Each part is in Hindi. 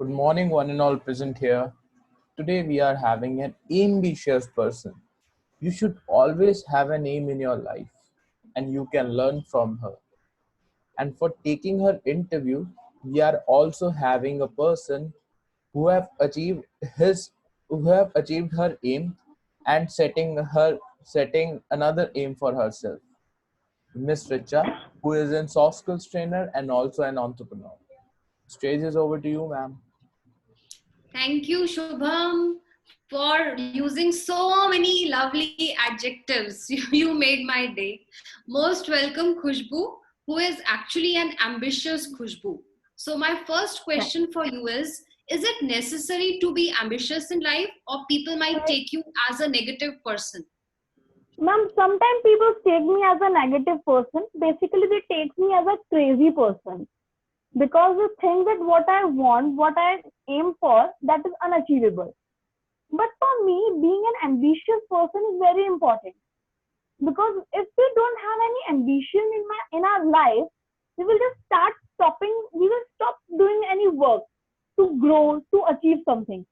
Good morning, one and all present here. Today we are having an ambitious person. You should always have an aim in your life, and you can learn from her. And for taking her interview, we are also having a person who have achieved his who have achieved her aim and setting another aim for herself. Miss Richa, who is a soft skills trainer and also an entrepreneur. Stage is over to you, ma'am. Thank you, Shubham, for using so many lovely adjectives. You made my day. Most welcome, Khushbu, who is actually an ambitious Khushbu. So, my first question for you is it necessary to be ambitious in life, or people might take you as a negative person? Ma'am, sometimes people take me as a negative person. Basically, they take me as a crazy person because they think that what I want, what I aim for, that is unachievable. But for me, being an ambitious person is very important because if we don't have any ambition in our life, we will just start stopping. We will stop doing any work to grow to achieve something.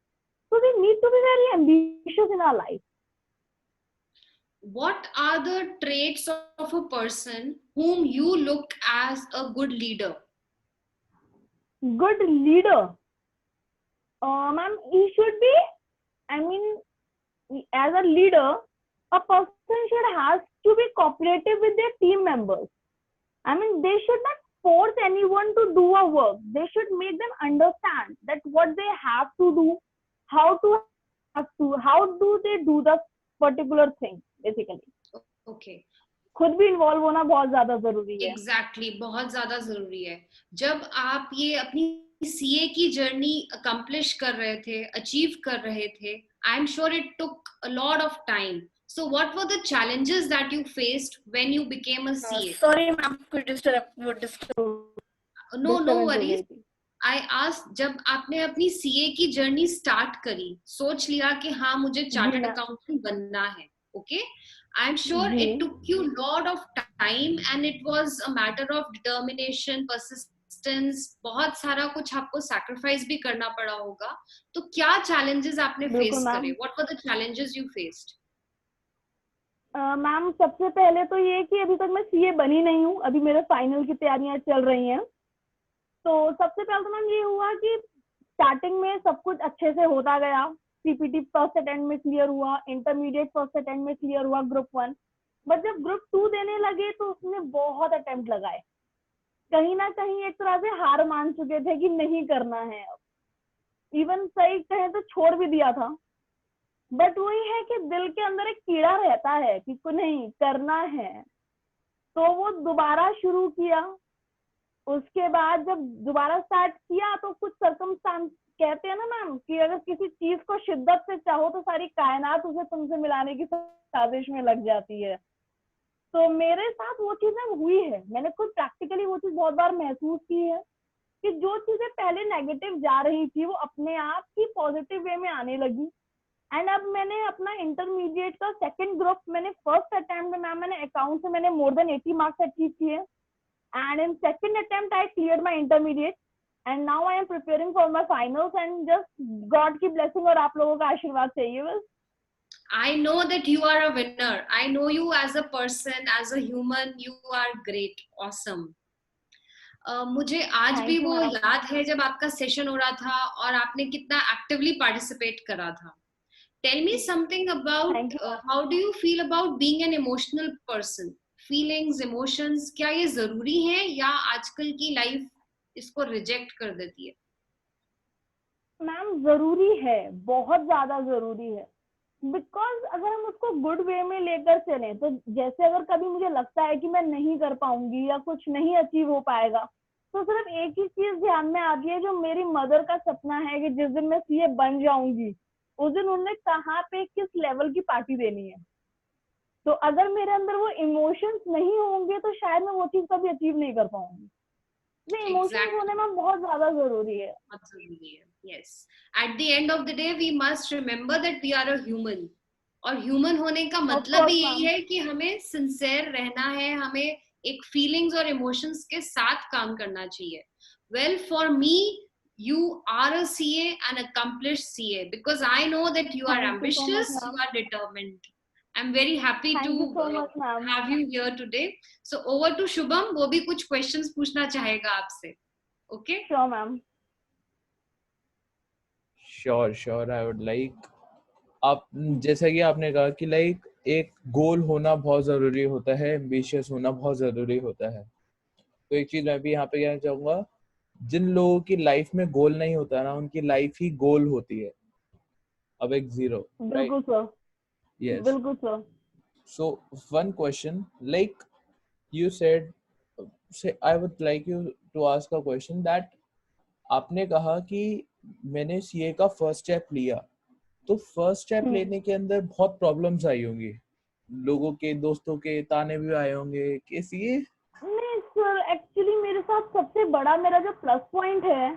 So we need to be very ambitious in our life. What are the traits of a person whom you look as a good leader? Good leader, ma'am, he should be. I mean, as a leader, a person should have to be cooperative with their team members. I mean, they should not force anyone to do a work. They should make them understand that what they have to do, how do they do the particular thing, basically. Okay. खुद भी इन्वॉल्व होना बहुत ज्यादा जरूरी है. एग्जैक्टली बहुत ज्यादा जरूरी है. जब आप ये अपनी सीए की जर्नी अकम्प्लिश कर रहे थे, अचीव कर रहे थे, I am sure it took a lot of time. So what were the challenges that you faced when you became a CA? Sorry ma'am, could you disturb? No worries. I asked, जब आपने अपनी सीए की जर्नी स्टार्ट करी, सोच लिया कि हाँ मुझे चार्टर्ड अकाउंटेंट बनना है, okay? I'm sure it took you a lot of time and it was a matter of determination, persistence. बहुत सारा कुछ आपको sacrifice भी करना पड़ा होगा. तो क्या challenges आपने face करे? What were the challenges you faced? Ma'am, सबसे पहले तो ये कि अभी तक मैं सीए बनी नहीं हूँ. अभी मेरे फाइनल की तैयारियां चल रही हैं. तो सबसे पहले तो मैम ये हुआ कि स्टार्टिंग में सब कुछ अच्छे से होता गया. सीपीटी फर्स्ट अटेम्प्ट में क्लियर हुआ, इंटरमीडिएट फर्स्ट अटेम्प्ट में क्लियर हुआ ग्रुप 1. बट जब ग्रुप 2 देने लगे तो उसमें बहुत अटेम्प्ट लगाए. कहीं ना कहीं एक तरह से हार मान चुके थे कि नहीं करना है. इवन सही कहे तो छोड़ भी दिया था. बट वही है कि दिल के अंदर एक कीड़ा रहता है कि नहीं करना है. तो वो दोबारा शुरू किया. उसके बाद जब दोबारा स्टार्ट किया तो कुछ सर्कमस्टांस कहते हैं ना मैम कि अगर किसी चीज को शिद्दत से चाहो तो सारी कायनात उसे तुमसे मिलाने की साजिश में लग जाती है. तो मेरे साथ वो चीजें हुई है. मैंने खुद प्रैक्टिकली वो चीज बहुत बार महसूस की है कि जो चीजें पहले नेगेटिव जा रही थी वो अपने आप ही पॉजिटिव वे में आने लगी. एंड अब मैंने अपना इंटरमीडिएट का सेकंड ग्रुप मैंने फर्स्ट अटेम्प्ट में मैम मैंने अकाउंट से मैंने मोर देन 80 मार्क्स अचीव किए. And in second attempt, I cleared my intermediate, and now I am preparing for my finals. And just God की blessing और आप लोगों का आशीर्वाद चाहिए बस. I know that you are a winner. I know you as a person, as a human. You are great, awesome. मुझे आज भी वो याद है जब आपका सेशन हो रहा था और आपने कितना एक्टिवली पार्टिसिपेट करा था. Tell me something about how do you feel about being an emotional person? Feelings, emotions, क्या ये जरूरी है या आजकल की लाइफ इसको रिजेक्ट कर देती है? मैम जरूरी है, बहुत ज्यादा जरूरी है. बिकॉज अगर हम उसको गुड वे में लेकर चलें तो जैसे अगर कभी मुझे लगता है कि मैं नहीं कर पाऊंगी या कुछ नहीं अचीव हो पाएगा तो सिर्फ एक ही चीज ध्यान में आती है जो मेरी मदर का सपना है कि जिस दिन मैं सीए बन जाऊंगी उस दिन उन्हें कहाँ पे किस लेवल की पार्टी देनी है. तो अगर मेरे अंदर वो इमोशंस नहीं होंगे तो शायद मैं वो चीज कभी अचीव नहीं कर पाऊंगी. इमोशंस होने में बहुत ज्यादा जरूरी है. Yes. At the end of the day, we must remember that we are a human. और ह्यूमन होने का मतलब भी यही है कि हमें सिंसियर रहना है, हमें एक फीलिंग्स और इमोशंस के साथ काम करना चाहिए. Well, for me, you are a CA, an accomplished CA, because I know that you are Thank you so much, ambitious, you ma'am. are determined. I'm very happy Thank to you so much, ma'am. have you here today. So over to Shubham, वो भी कुछ questions पूछना चाहेगा आपसे. Okay? Sure, ma'am. Sure I would like, आप जैसा कि आपने कहा कि लाइक एक गोल होना बहुत जरूरी होता है, एम्बिशियस होना बहुत जरूरी होता है. तो एक चीज मैं भी यहाँ पे कहना चाहूंगा, जिन लोगों की लाइफ में गोल नहीं होता ना, उनकी लाइफ ही गोल होती है. अब एक जीरो, राइट? बिल्कुल सर. यस. बिल्कुल sir. So one question, like you said, say I would like you to ask a question that आपने कहा कि मैंने सीए का फर्स्ट स्टेप लिया, तो फर्स्ट स्टेप लेने के अंदर बहुत प्रॉब्लम्स आई होंगी, लोगों के दोस्तों के ताने भी आए होंगे कि सीए. नहीं सर, एक्चुअली मेरे साथ सबसे बड़ा मेरा जो प्लस पॉइंट है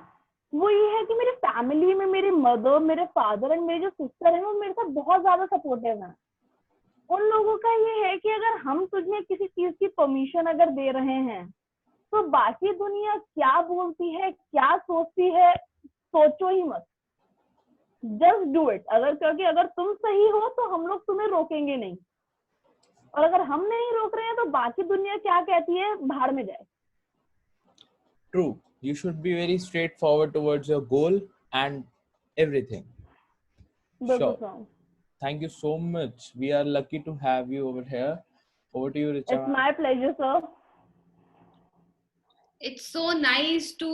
वो ये है कि मेरी फैमिली में मेरी मदर, मेरे फादर एंड मेरी जो सिस्टर है वो मेरे साथ बहुत ज्यादा सपोर्टिव है. उन लोगों का ये है कि अगर हम तुझे किसी चीज की परमिशन अगर दे रहे हैं तो बाकी दुनिया क्या बोलती है, क्या सोचती है, सोचो ही मत. Just do it. क्योंकि अगर तुम सही हो तो हम लोग तुम्हें रोकेंगे नहीं, और अगर हम नहीं रोक रहे हैं तो बाकी दुनिया क्या कहती है भाड़ में जाए. True. You should be very straightforward towards your goal and everything. बिल्कुल Sure. Sir. Thank you so much. We are lucky to have you over here. Over to you, Richa. It's my pleasure sir. It's so nice to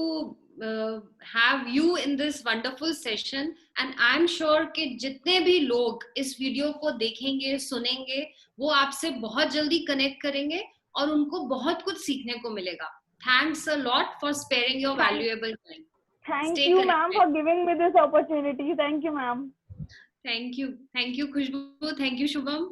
have you in this wonderful session, and I'm sure कि जितने भी लोग इस वीडियो को देखेंगे, सुनेंगे, वो आपसे बहुत जल्दी कनेक्ट करेंगे और उनको बहुत कुछ सीखने को मिलेगा. Thanks a lot for sparing your valuable time. Thank Stay you, ma'am, connected. for giving me this opportunity. Thank you, ma'am. Thank you. Thank you, Khushbu. Thank you, Shubham.